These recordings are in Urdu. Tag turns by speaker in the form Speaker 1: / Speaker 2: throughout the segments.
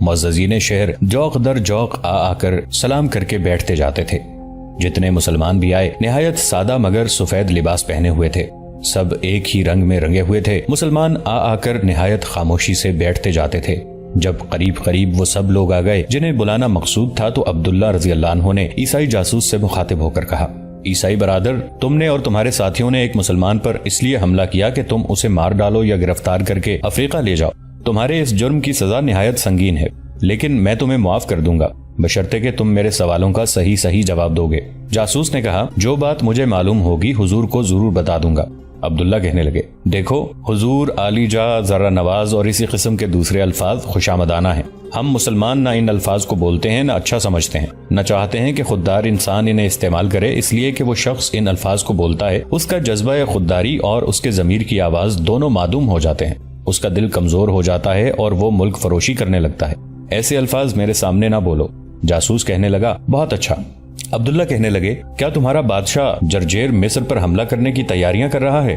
Speaker 1: معززین شہر جوق در جوق آ کر سلام کر کے بیٹھتے جاتے تھے۔ جتنے مسلمان بھی آئے نہایت سادہ مگر سفید لباس پہنے ہوئے تھے، سب ایک ہی رنگ میں رنگے ہوئے تھے۔ مسلمان آ کر نہایت خاموشی سے بیٹھتے جاتے تھے۔ جب قریب وہ سب لوگ آ گئے جنہیں بلانا مقصود تھا تو عبداللہ رضی اللہ عنہ نے عیسائی جاسوس سے مخاطب ہو کر کہا، عیسائی برادر، تم نے اور تمہارے ساتھیوں نے ایک مسلمان پر اس لیے حملہ کیا کہ تم اسے مار ڈالو یا گرفتار کر کے افریقہ لے جاؤ۔ تمہارے اس جرم کی سزا نہایت سنگین ہے، لیکن میں تمہیں معاف کر دوں گا بشرطے کہ تم میرے سوالوں کا صحیح جواب دو گے۔ جاسوس نے کہا، جو بات مجھے معلوم ہوگی حضور کو ضرور بتا دوں گا۔ عبداللہ کہنے لگے، دیکھو حضور، عالی جا، ذرہ نواز اور اسی قسم کے دوسرے الفاظ خوشامدانہ ہیں۔ ہم مسلمان نہ ان الفاظ کو بولتے ہیں، نہ اچھا سمجھتے ہیں، نہ چاہتے ہیں کہ خوددار انسان انہیں استعمال کرے، اس لیے کہ وہ شخص ان الفاظ کو بولتا ہے اس کا جذبہ خودداری اور اس کے ضمیر کی آواز دونوں معدوم ہو جاتے ہیں، اس کا دل کمزور ہو جاتا ہے اور وہ ملک فروشی کرنے لگتا ہے۔ ایسے الفاظ میرے سامنے نہ بولو۔ جاسوس کہنے لگا، بہت اچھا۔ عبداللہ کہنے لگے، کیا تمہارا بادشاہ جرجیر مصر پر حملہ کرنے کی تیاریاں کر رہا ہے؟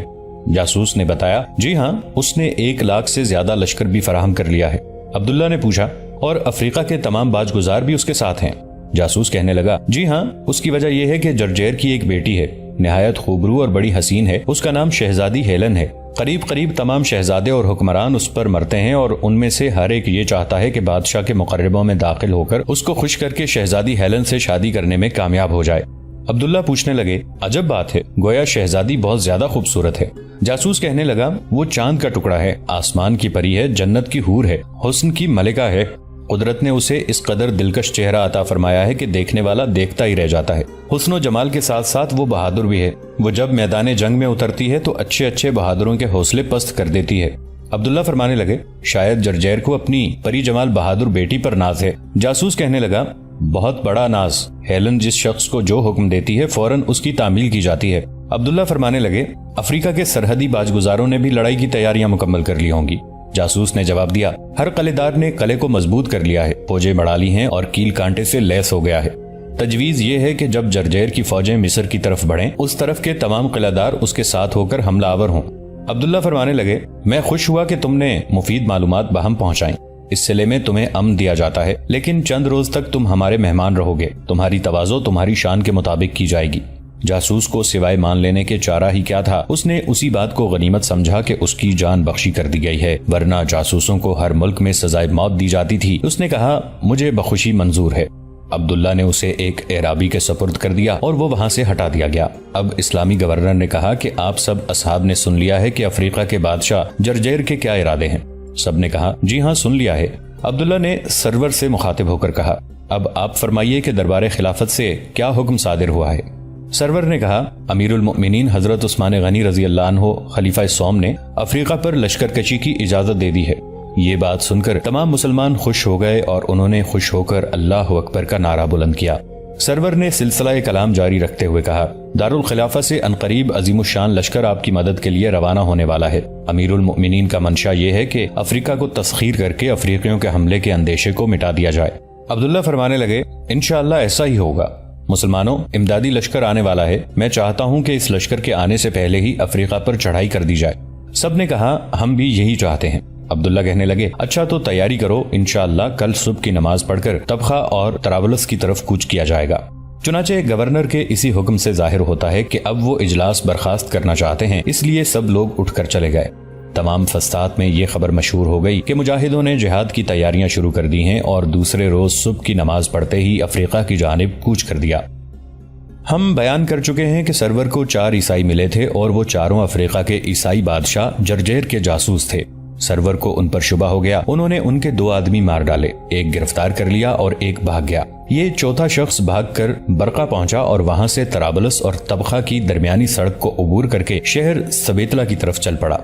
Speaker 1: جاسوس نے بتایا، جی ہاں، اس نے 1 لاکھ سے زیادہ لشکر بھی فراہم کر لیا ہے۔ عبداللہ نے پوچھا، اور افریقہ کے تمام باج گزار بھی اس کے ساتھ ہیں؟ جاسوس کہنے لگا، جی ہاں، اس کی وجہ یہ ہے کہ جرجیر کی ایک بیٹی ہے، نہایت خوبرو اور بڑی حسین ہے، اس کا نام شہزادی ہیلن ہے۔ قریب تمام شہزادے اور حکمران اس پر مرتے ہیں اور ان میں سے ہر ایک یہ چاہتا ہے کہ بادشاہ کے مقربوں میں داخل ہو کر اس کو خوش کر کے شہزادی ہیلن سے شادی کرنے میں کامیاب ہو جائے۔ عبداللہ پوچھنے لگے، عجب بات ہے، گویا شہزادی بہت زیادہ خوبصورت ہے۔ جاسوس کہنے لگا، وہ چاند کا ٹکڑا ہے، آسمان کی پری ہے، جنت کی حور ہے، حسن کی ملکہ ہے۔ قدرت نے اسے اس قدر دلکش چہرہ عطا فرمایا ہے کہ دیکھنے والا دیکھتا ہی رہ جاتا ہے۔ حسن و جمال کے ساتھ ساتھ وہ بہادر بھی ہے، وہ جب میدان جنگ میں اترتی ہے تو اچھے بہادروں کے حوصلے پست کر دیتی ہے۔ عبداللہ فرمانے لگے، شاید جرجیر کو اپنی پری جمال بہادر بیٹی پر ناز ہے۔ جاسوس کہنے لگا، بہت بڑا ناز، ہیلن جس شخص کو جو حکم دیتی ہے فوراً اس کی تعمیل کی جاتی ہے۔ عبداللہ فرمانے لگے، افریقہ کے سرحدی باج گزاروں نے بھی لڑائی کی تیاریاں مکمل کر لی ہوں گی۔ جاسوس نے جواب دیا، ہر قلعے دار نے قلعے کو مضبوط کر لیا ہے، فوجیں بڑھا لی ہیں اور کیل کانٹے سے لیس ہو گیا ہے۔ تجویز یہ ہے کہ جب جرجیر کی فوجیں مصر کی طرف بڑھیں، اس طرف کے تمام قلعہ دار اس کے ساتھ ہو کر حملہ آور ہوں۔ عبداللہ فرمانے لگے، میں خوش ہوا کہ تم نے مفید معلومات باہم پہنچائیں۔ اس سلے میں تمہیں امن دیا جاتا ہے، لیکن چند روز تک تم ہمارے مہمان رہو گے، تمہاری تواضع تمہاری شان کے مطابق کی جائے گی۔ جاسوس کو سوائے مان لینے کے چارہ ہی کیا تھا، اس نے اسی بات کو غنیمت سمجھا کہ اس کی جان بخشی کر دی گئی ہے، ورنہ جاسوسوں کو ہر ملک میں سزائے موت دی جاتی تھی۔ اس نے کہا، مجھے بخوشی منظور ہے۔ عبداللہ نے اسے ایک اعرابی کے سپرد کر دیا اور وہ وہاں سے ہٹا دیا گیا۔ اب اسلامی گورنر نے کہا کہ آپ سب اصحاب نے سن لیا ہے کہ افریقہ کے بادشاہ جرجیر کے کیا ارادے ہیں؟ سب نے کہا، جی ہاں، سن لیا ہے۔ عبداللہ نے سرور سے مخاطب ہو کر کہا، اب آپ فرمائیے کہ دربار خلافت سے کیا حکم صادر ہوا ہے؟ سرور نے کہا، امیر المؤمنین حضرت عثمان غنی رضی اللہ عنہ خلیفہ سوم نے افریقہ پر لشکر کشی کی اجازت دے دی ہے۔ یہ بات سن کر تمام مسلمان خوش ہو گئے اور انہوں نے خوش ہو کر اللہ اکبر کا نعرہ بلند کیا۔ سرور نے سلسلہ کلام جاری رکھتے ہوئے کہا، دارالخلافہ سے عنقریب عظیم الشان لشکر آپ کی مدد کے لیے روانہ ہونے والا ہے۔ امیر المؤمنین کا منشا یہ ہے کہ افریقہ کو تسخیر کر کے افریقیوں کے حملے کے اندیشے کو مٹا دیا جائے۔ عبداللہ فرمانے لگے، انشاءاللہ ایسا ہی ہوگا۔ مسلمانوں، امدادی لشکر آنے والا ہے، میں چاہتا ہوں کہ اس لشکر کے آنے سے پہلے ہی افریقہ پر چڑھائی کر دی جائے۔ سب نے کہا، ہم بھی یہی چاہتے ہیں۔ عبداللہ کہنے لگے، اچھا تو تیاری کرو، انشاءاللہ کل صبح کی نماز پڑھ کر طبخہ اور طرابلس کی طرف کوچ کیا جائے گا۔ چنانچہ گورنر کے اسی حکم سے ظاہر ہوتا ہے کہ اب وہ اجلاس برخاست کرنا چاہتے ہیں، اس لیے سب لوگ اٹھ کر چلے گئے۔ تمام فسطاط میں یہ خبر مشہور ہو گئی کہ مجاہدوں نے جہاد کی تیاریاں شروع کر دی ہیں اور دوسرے روز صبح کی نماز پڑھتے ہی افریقہ کی جانب کوچ کر دیا۔ ہم بیان کر چکے ہیں کہ سرور کو 4 عیسائی ملے تھے اور وہ چاروں افریقہ کے عیسائی بادشاہ جرجیر کے جاسوس تھے۔ سرور کو ان پر شبہ ہو گیا، انہوں نے ان کے 2 آدمی مار ڈالے، ایک گرفتار کر لیا اور ایک بھاگ گیا۔ یہ چوتھا شخص بھاگ کر برقہ پہنچا اور وہاں سے طرابلس اور طبخہ کی درمیانی سڑک کو عبور کر کے شہر سبیتلا کی طرف چل پڑا۔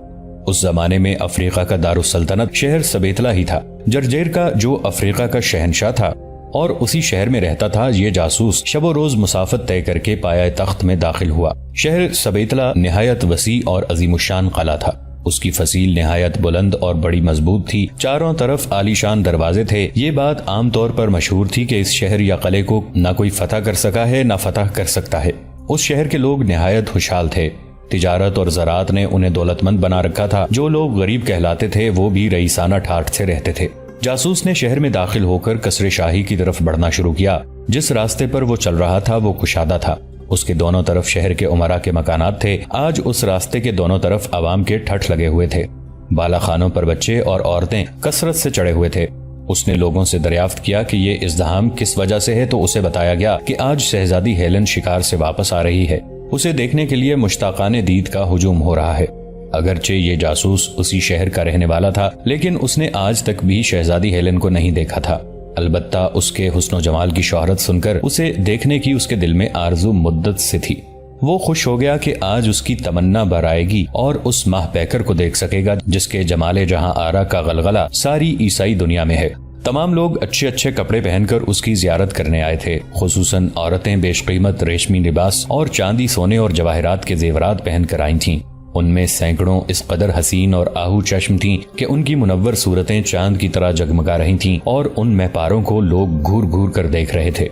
Speaker 1: اس زمانے میں افریقہ کا دارالسلطنت شہر سبیتلا ہی تھا۔ جرجیر کا جو افریقہ کا شہنشاہ تھا اور اسی شہر میں رہتا تھا، یہ جاسوس شب و روز مسافت طے کر کے پایہ تخت میں داخل ہوا۔ شہر سبیتلا نہایت وسیع اور عظیم الشان قلعہ تھا۔ اس کی فصیل نہایت بلند اور بڑی مضبوط تھی، چاروں طرف عالیشان دروازے تھے۔ یہ بات عام طور پر مشہور تھی کہ اس شہر یا قلعے کو نہ کوئی فتح کر سکا ہے نہ فتح کر سکتا ہے۔ اس شہر کے لوگ نہایت خوشحال تھے، تجارت اور زراعت نے انہیں دولت مند بنا رکھا تھا۔ جو لوگ غریب کہلاتے تھے وہ بھی رئیسانہ ٹھاٹھ سے رہتے تھے۔ جاسوس نے شہر میں داخل ہو کر قصر شاہی کی طرف بڑھنا شروع کیا۔ جس راستے پر وہ چل رہا تھا وہ کشادہ تھا، اس کے دونوں طرف شہر کے امراء کے مکانات تھے۔ آج اس راستے کے دونوں طرف عوام کے ٹھٹھ لگے ہوئے تھے، بالا خانوں پر بچے اور عورتیں کثرت سے چڑھے ہوئے تھے۔ اس نے لوگوں سے دریافت کیا کہ یہ ازدحام کس وجہ سے ہے، تو اسے بتایا گیا کہ آج شہزادی ہیلن شکار سے واپس آ رہی ہے، اسے دیکھنے کے لیے مشتاقان دید کا ہجوم ہو رہا ہے۔ اگرچہ یہ جاسوس اسی شہر کا رہنے والا تھا، لیکن اس نے آج تک بھی شہزادی ہیلن کو نہیں دیکھا تھا۔ البتہ اس کے حسن و جمال کی شہرت سن کر اسے دیکھنے کی اس کے دل میں آرزو مدت سے تھی۔ وہ خوش ہو گیا کہ آج اس کی تمنا بھر آئے گی اور اس ماہ پیکر کو دیکھ سکے گا جس کے جمال جہاں آرا کا غلغلہ ساری عیسائی دنیا میں ہے۔ تمام لوگ اچھے اچھے کپڑے پہن کر اس کی زیارت کرنے آئے تھے، خصوصاً عورتیں بیش قیمت ریشمی لباس اور چاندی سونے اور جواہرات کے زیورات پہن کر آئی تھیں۔ ان میں سینکڑوں اس قدر حسین اور آہو چشم تھیں کہ ان کی منور صورتیں چاند کی طرح جگمگا رہی تھیں اور ان مہپاروں کو لوگ گھور گھور کر دیکھ رہے تھے۔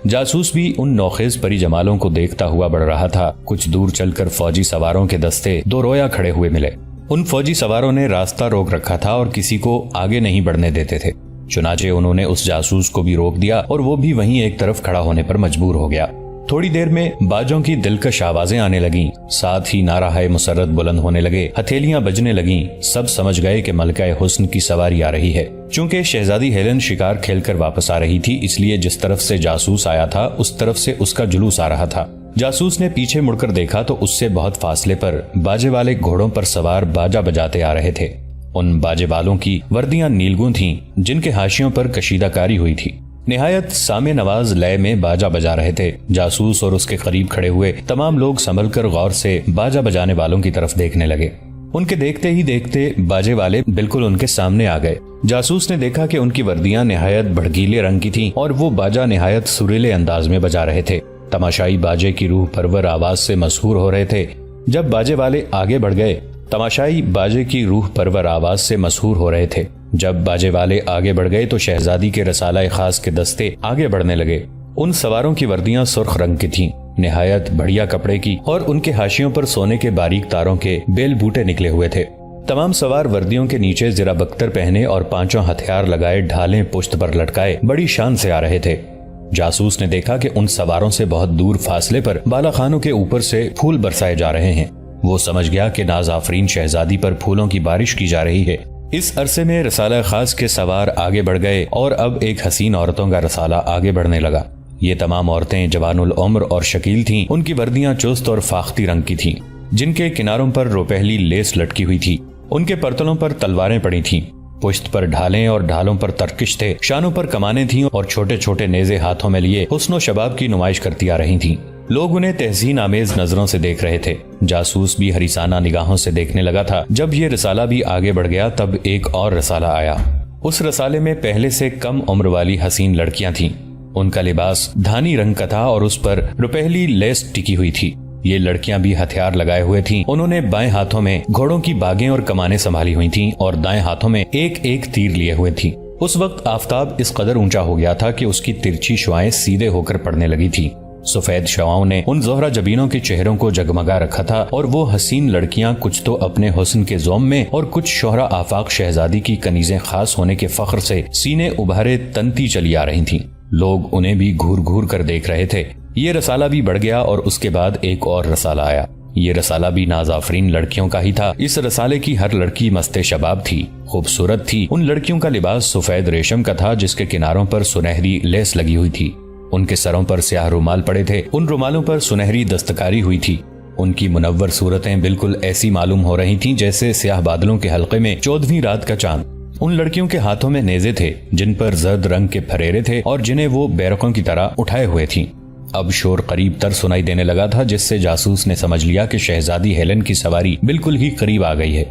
Speaker 1: جاسوس بھی ان نوخیز پری جمالوں کو دیکھتا ہوا بڑھ رہا تھا۔ کچھ دور چل کر فوجی سواروں کے دستے دو رویا کھڑے ہوئے ملے۔ ان فوجی سواروں نے راستہ روک رکھا تھا اور کسی کو آگے نہیں بڑھنے دیتے تھے، چنانچہ انہوں نے اس جاسوس کو بھی روک دیا اور وہ بھی وہیں ایک طرف کھڑا ہونے پر مجبور ہو گیا۔ تھوڑی دیر میں باجوں کی دلکش آوازیں آنے لگیں، ساتھ ہی نعرہ مسرت بلند ہونے لگے، ہتھیلیاں بجنے لگیں۔ سب سمجھ گئے کہ ملکہ حسن کی سواری آ رہی ہے۔ چونکہ شہزادی ہیلن شکار کھیل کر واپس آ رہی تھی، اس لیے جس طرف سے جاسوس آیا تھا اس طرف سے اس کا جلوس آ رہا تھا۔ جاسوس نے پیچھے مڑ کر دیکھا تو اس سے بہت فاصلے پر باجے والے گھوڑوں پر سوار باجا بجاتے آ رہے تھے۔ ان باجے والوں کی وردیاں نیلگوں تھیں جن کے حاشیوں پر کشیدہ کاری ہوئی تھی۔ نہایت سامع نواز لے میں باجا بجا رہے تھے۔ جاسوس اور اس کے قریب کھڑے ہوئے تمام لوگ سنبھل کر غور سے باجا بجانے والوں کی طرف دیکھنے لگے۔ ان کے دیکھتے ہی دیکھتے باجے والے بالکل ان کے سامنے آ گئے۔ جاسوس نے دیکھا کہ ان کی وردیاں نہایت بھڑکیلے رنگ کی تھیں اور وہ باجا نہایت سریلے انداز میں بجا رہے تھے۔ تماشائی باجے کی روح پرور آواز سے مسحور ہو رہے تھے۔ جب باجے والے آگے بڑھ گئے، تماشائی باجے کی روح پرور آواز سے مسحور ہو رہے تھے۔ جب باجے والے آگے بڑھ گئے تو شہزادی کے رسالہ خاص کے دستے آگے بڑھنے لگے۔ ان سواروں کی وردیاں سرخ رنگ کی تھیں، نہایت بڑھیا کپڑے کی، اور ان کے حاشیوں پر سونے کے باریک تاروں کے بیل بوٹے نکلے ہوئے تھے۔ تمام سوار وردیوں کے نیچے زرہ بختر پہنے اور پانچوں ہتھیار لگائے ڈھالیں پشت پر لٹکائے بڑی شان سے آ رہے تھے۔ جاسوس نے دیکھا کہ ان سواروں سے بہت دور فاصلے پر بالا خانوں کے اوپر سے پھول برسائے جا رہے ہیں۔ وہ سمجھ گیا کہ ناز آفرین شہزادی پر پھولوں کی بارش کی جا رہی ہے۔ اس عرصے میں رسالہ خاص کے سوار آگے بڑھ گئے اور اب ایک حسین عورتوں کا رسالہ آگے بڑھنے لگا۔ یہ تمام عورتیں جوان العمر اور شکیل تھیں۔ ان کی وردیاں چست اور فاختی رنگ کی تھیں جن کے کناروں پر روپہلی لیس لٹکی ہوئی تھی۔ ان کے پرتلوں پر تلواریں پڑی تھیں، پشت پر ڈھالیں اور ڈھالوں پر ترکش تھے، شانوں پر کمانیں تھیں اور چھوٹے چھوٹے نیزے ہاتھوں میں لیے حسن و شباب کی نمائش کرتی آ رہی تھیں۔ لوگ انہیں تحسین آمیز نظروں سے دیکھ رہے تھے۔ جاسوس بھی حریصانہ نگاہوں سے دیکھنے لگا تھا۔ جب یہ رسالہ بھی آگے بڑھ گیا تب ایک اور رسالہ آیا۔ اس رسالے میں پہلے سے کم عمر والی حسین لڑکیاں تھیں۔ ان کا لباس دھانی رنگ کا تھا اور اس پر روپہلی لیس ٹکی ہوئی تھی۔ یہ لڑکیاں بھی ہتھیار لگائے ہوئے تھیں۔ انہوں نے بائیں ہاتھوں میں گھوڑوں کی باگیں اور کمانیں سنبھالی ہوئی تھیں اور دائیں ہاتھوں میں ایک ایک تیر لیے ہوئے تھی۔ اس وقت آفتاب اس قدر اونچا ہو گیا تھا کہ اس کی ترچھی شعاعیں سیدھے ہو کر پڑنے لگی تھی۔ سفید شعاؤں نے ان زہرہ جبینوں کے چہروں کو جگمگا رکھا تھا اور وہ حسین لڑکیاں کچھ تو اپنے حسن کے زوم میں اور کچھ شہرہ آفاق شہزادی کی کنیزیں خاص ہونے کے فخر سے سینے ابھارے تنتی چلی آ رہی تھیں۔ لوگ انہیں بھی گھور گھور کر دیکھ رہے تھے۔ یہ رسالہ بھی بڑھ گیا اور اس کے بعد ایک اور رسالہ آیا۔ یہ رسالہ بھی ناز آفرین لڑکیوں کا ہی تھا۔ اس رسالے کی ہر لڑکی مست شباب تھی، خوبصورت تھی۔ ان لڑکیوں کا لباس سفید ریشم کا تھا جس کے کناروں پر سنہری لیس لگی ہوئی تھی۔ ان کے سروں پر سیاہ رومال پڑے تھے، ان رومالوں پر سنہری دستکاری ہوئی تھی۔ ان کی منور صورتیں بالکل ایسی معلوم ہو رہی تھیں جیسے سیاہ بادلوں کے حلقے میں 14ویں رات کا چاند۔ ان لڑکیوں کے ہاتھوں میں نیزے تھے جن پر زرد رنگ کے پھریرے تھے اور جنہیں وہ بیرقوں کی طرح اٹھائے ہوئے تھیں۔ اب شور قریب تر سنائی دینے لگا تھا جس سے جاسوس نے سمجھ لیا کہ شہزادی ہیلن کی سواری بالکل ہی قریب آ گئی ہے۔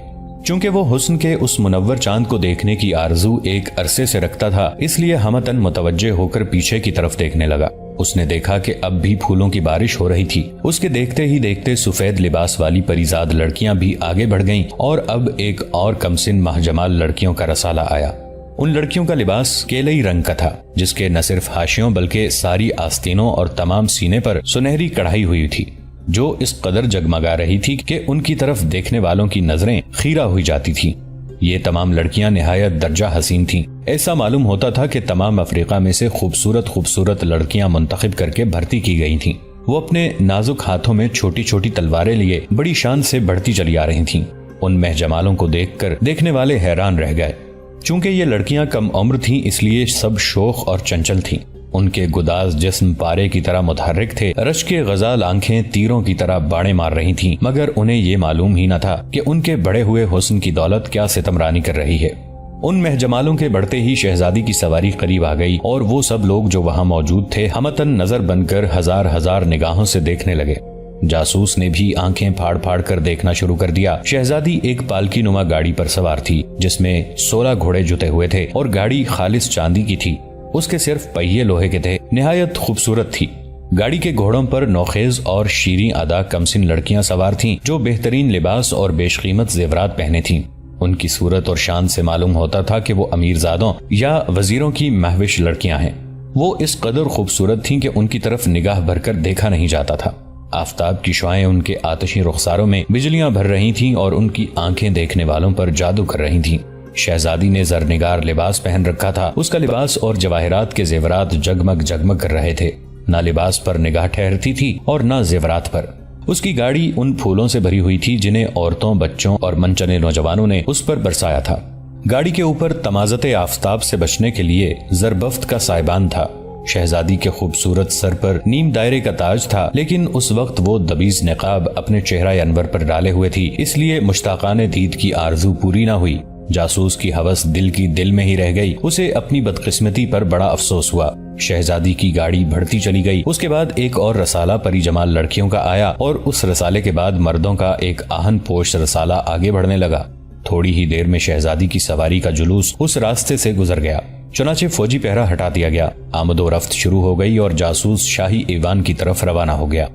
Speaker 1: چونکہ وہ حسن کے اس منور چاند کو دیکھنے کی آرزو ایک عرصے سے رکھتا تھا، اس لیے ہمتن متوجہ ہو کر پیچھے کی طرف دیکھنے لگا۔ اس نے دیکھا کہ اب بھی پھولوں کی بارش ہو رہی تھی۔ اس کے دیکھتے ہی دیکھتے سفید لباس والی پریزاد لڑکیاں بھی آگے بڑھ گئیں اور اب ایک اور کمسن ماہ جمال لڑکیوں کا رسالہ آیا۔ ان لڑکیوں کا لباس کیلئی رنگ کا تھا جس کے نہ صرف حاشیوں بلکہ ساری آستینوں اور تمام سینے پر سنہری کڑھائی ہوئی تھی جو اس قدر جگمگا رہی تھی کہ ان کی طرف دیکھنے والوں کی نظریں خیرہ ہوئی جاتی تھیں۔ یہ تمام لڑکیاں نہایت درجہ حسین تھیں۔ ایسا معلوم ہوتا تھا کہ تمام افریقہ میں سے خوبصورت لڑکیاں منتخب کر کے بھرتی کی گئی تھیں۔ وہ اپنے نازک ہاتھوں میں چھوٹی چھوٹی تلواریں لیے بڑی شان سے بڑھتی چلی آ رہی تھیں۔ ان مہ جمالوں کو دیکھ کر دیکھنے والے حیران رہ گئے۔ چونکہ یہ لڑکیاں کم عمر تھیں اس لیے سب شوخ اور چنچل تھیں۔ ان کے گداز جسم پارے کی طرح متحرک تھے، رشک کے غزال آنکھیں تیروں کی طرح باڑیں مار رہی تھیں، مگر انہیں یہ معلوم ہی نہ تھا کہ ان کے بڑے ہوئے حسن کی دولت کیا ستمرانی کر رہی ہے۔ ان مہ جمالوں کے بڑھتے ہی شہزادی کی سواری قریب آ گئی اور وہ سب لوگ جو وہاں موجود تھے ہمتن نظر بن کر ہزار نگاہوں سے دیکھنے لگے۔ جاسوس نے بھی آنکھیں پھاڑ پھاڑ کر دیکھنا شروع کر دیا۔ شہزادی ایک پالکی نما گاڑی پر سوار تھی جس میں 16 گھوڑے جتے ہوئے تھے اور گاڑی خالص چاندی کی تھی۔ اس کے صرف پہیے لوہے کے تھے، نہایت خوبصورت تھی۔ گاڑی کے گھوڑوں پر نوخیز اور شیریں ادا کمسن لڑکیاں سوار تھیں جو بہترین لباس اور بیش قیمت زیورات پہنے تھیں۔ ان کی صورت اور شان سے معلوم ہوتا تھا کہ وہ امیرزادوں یا وزیروں کی مہوش لڑکیاں ہیں۔ وہ اس قدر خوبصورت تھیں کہ ان کی طرف نگاہ بھر کر دیکھا نہیں جاتا تھا۔ آفتاب کی شعائیں ان کے آتشی رخساروں میں بجلیاں بھر رہی تھیں اور ان کی آنکھیں دیکھنے والوں پر جادو کر رہی تھیں۔ شہزادی نے زرنگار لباس پہن رکھا تھا۔ اس کا لباس اور جواہرات کے زیورات جگمگ کر رہے تھے۔ نہ لباس پر نگاہ ٹھہرتی تھی اور نہ زیورات پر۔ اس کی گاڑی ان پھولوں سے بھری ہوئی تھی جنہیں عورتوں، بچوں اور منچنے نوجوانوں نے اس پر برسایا تھا۔ گاڑی کے اوپر تمازت آفتاب سے بچنے کے لیے زربفت کا سائبان تھا۔ شہزادی کے خوبصورت سر پر نیم دائرے کا تاج تھا، لیکن اس وقت وہ دبیز نقاب اپنے چہرہ انور پر ڈالے ہوئے تھی، اس لیے مشتاقانہ دید کی آرزو پوری نہ ہوئی۔ جاسوس کی ہوس دل میں ہی رہ گئی۔ اسے اپنی بدقسمتی پر بڑا افسوس ہوا۔ شہزادی کی گاڑی بڑھتی چلی گئی۔ اس کے بعد ایک اور رسالہ پری جمال لڑکیوں کا آیا اور اس رسالے کے بعد مردوں کا ایک آہن پوش رسالہ آگے بڑھنے لگا۔ تھوڑی ہی دیر میں شہزادی کی سواری کا جلوس اس راستے سے گزر گیا۔ چنانچہ فوجی پہرا ہٹا دیا گیا۔ آمد و رفت شروع ہو گئی اور جاسوس شاہی ایوان کی طرف روانہ ہو گیا۔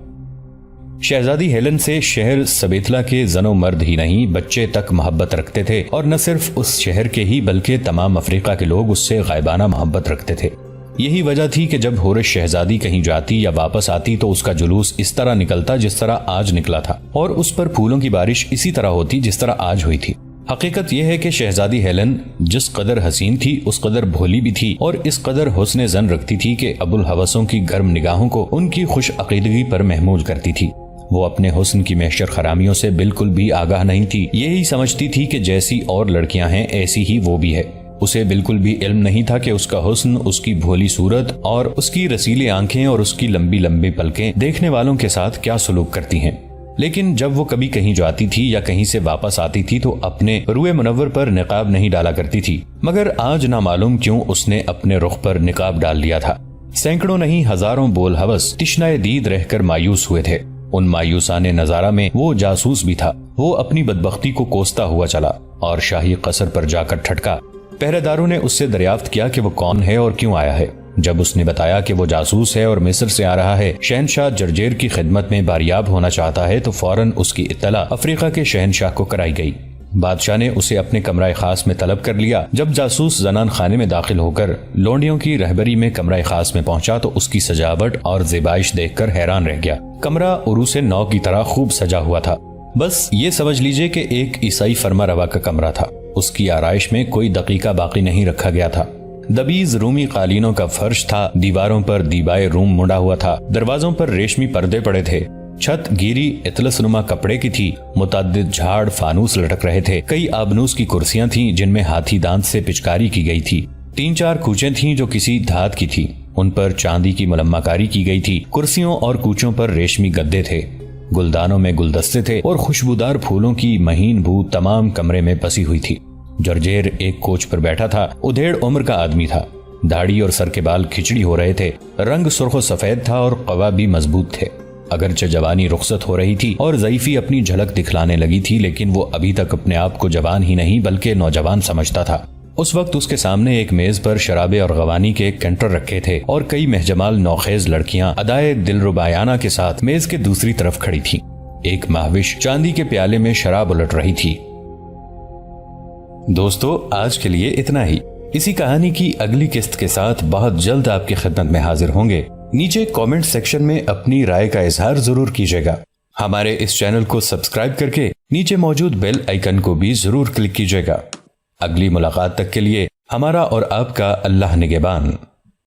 Speaker 1: شہزادی ہیلن سے شہر سبیتلا کے زن و مرد ہی نہیں بچے تک محبت رکھتے تھے، اور نہ صرف اس شہر کے ہی بلکہ تمام افریقہ کے لوگ اس سے غائبانہ محبت رکھتے تھے۔ یہی وجہ تھی کہ جب ہورش شہزادی کہیں جاتی یا واپس آتی تو اس کا جلوس اس طرح نکلتا جس طرح آج نکلا تھا، اور اس پر پھولوں کی بارش اسی طرح ہوتی جس طرح آج ہوئی تھی۔ حقیقت یہ ہے کہ شہزادی ہیلن جس قدر حسین تھی اس قدر بھولی بھی تھی، اور اس قدر حسن زن رکھتی تھی کہ ابو الہوسوں کی گرم نگاہوں کو ان کی خوش عقیدگی پر محمول کرتی تھی۔ وہ اپنے حسن کی محشر خرامیوں سے بالکل بھی آگاہ نہیں تھی۔ یہی سمجھتی تھی کہ جیسی اور لڑکیاں ہیں ایسی ہی وہ بھی ہے۔ اسے بالکل بھی علم نہیں تھا کہ اس کا حسن، اس کی بھولی صورت اور اس کی رسیلی آنکھیں اور اس کی لمبی لمبی پلکیں دیکھنے والوں کے ساتھ کیا سلوک کرتی ہیں۔ لیکن جب وہ کبھی کہیں جاتی تھی یا کہیں سے واپس آتی تھی تو اپنے روئے منور پر نقاب نہیں ڈالا کرتی تھی، مگر آج نہ معلوم کیوں اس نے اپنے رخ پر نقاب ڈال لیا تھا۔ سینکڑوں نہیں ہزاروں بول ہوس تشنائے دید رہ کر مایوس ہوئے تھے۔ ان مایوسانہ نظارہ میں وہ جاسوس بھی تھا۔ وہ اپنی بدبختی کو کوستا ہوا چلا اور شاہی قصر پر جا کر ٹھٹکا۔ پہرے داروں نے اس سے دریافت کیا کہ وہ کون ہے اور کیوں آیا ہے۔ جب اس نے بتایا کہ وہ جاسوس ہے اور مصر سے آ رہا ہے، شہنشاہ جرجیر کی خدمت میں باریاب ہونا چاہتا ہے، تو فوراً اس کی اطلاع افریقہ کے شہنشاہ کو کرائی گئی۔ بادشاہ نے اسے اپنے کمرہ خاص میں طلب کر لیا۔ جب جاسوس زنان خانے میں داخل ہو کر لونڈیوں کی رہبری میں کمرہ خاص میں پہنچا تو اس کی سجاوٹ اور زیبائش دیکھ کر حیران رہ گیا۔ کمرہ عروس نو کی طرح خوب سجا ہوا تھا۔ بس یہ سمجھ لیجئے کہ ایک عیسائی فرما روا کا کمرہ تھا۔ اس کی آرائش میں کوئی دقیقہ باقی نہیں رکھا گیا تھا۔ دبیز رومی قالینوں کا فرش تھا، دیواروں پر دیبائے روم مڑا ہوا تھا، دروازوں پر ریشمی پردے پڑے تھے، چھت گیری اطلس نما کپڑے کی تھی، متعدد جھاڑ فانوس لٹک رہے تھے، کئی آبنوس کی کرسیاں تھیں جن میں ہاتھی دانت سے پچکاری کی گئی تھی، 3-4 کوچیں تھیں جو کسی دھات کی تھی، ان پر چاندی کی ملمہ کاری کی گئی تھی، کرسیوں اور کوچوں پر ریشمی گدے تھے، گلدانوں میں گلدستے تھے اور خوشبودار پھولوں کی مہین بو تمام کمرے میں پسی ہوئی تھی۔ جرجیر ایک کوچ پر بیٹھا تھا، ادھیڑ عمر کا آدمی تھا، داڑھی اور سر کے بال کھچڑی ہو رہے تھے، رنگ سرخ و سفید تھا اور قوا بھی مضبوط تھے۔ اگرچہ جوانی رخصت ہو رہی تھی اور ضعیفی اپنی جھلک دکھلانے لگی تھی، لیکن وہ ابھی تک اپنے آپ کو جوان ہی نہیں بلکہ نوجوان سمجھتا تھا۔ اس وقت اس کے سامنے ایک میز پر شرابے اور غوانی کے کینٹر رکھے تھے اور کئی مہجمال نوخیز لڑکیاں ادائے دلربایانہ کے ساتھ میز کے دوسری طرف کھڑی تھیں۔ ایک مہوش چاندی کے پیالے میں شراب الٹ رہی تھی۔ دوستو، آج کے لیے اتنا ہی۔ اسی کہانی کی اگلی قسط کے ساتھ بہت جلد آپ کی خدمت میں حاضر ہوں گے۔ نیچے کامنٹ سیکشن میں اپنی رائے کا اظہار ضرور کیجیے گا۔ ہمارے اس چینل کو سبسکرائب کر کے نیچے موجود بیل آئیکن کو بھی ضرور کلک کیجیے گا۔ اگلی ملاقات تک کے لیے ہمارا اور آپ کا اللہ نگہبان۔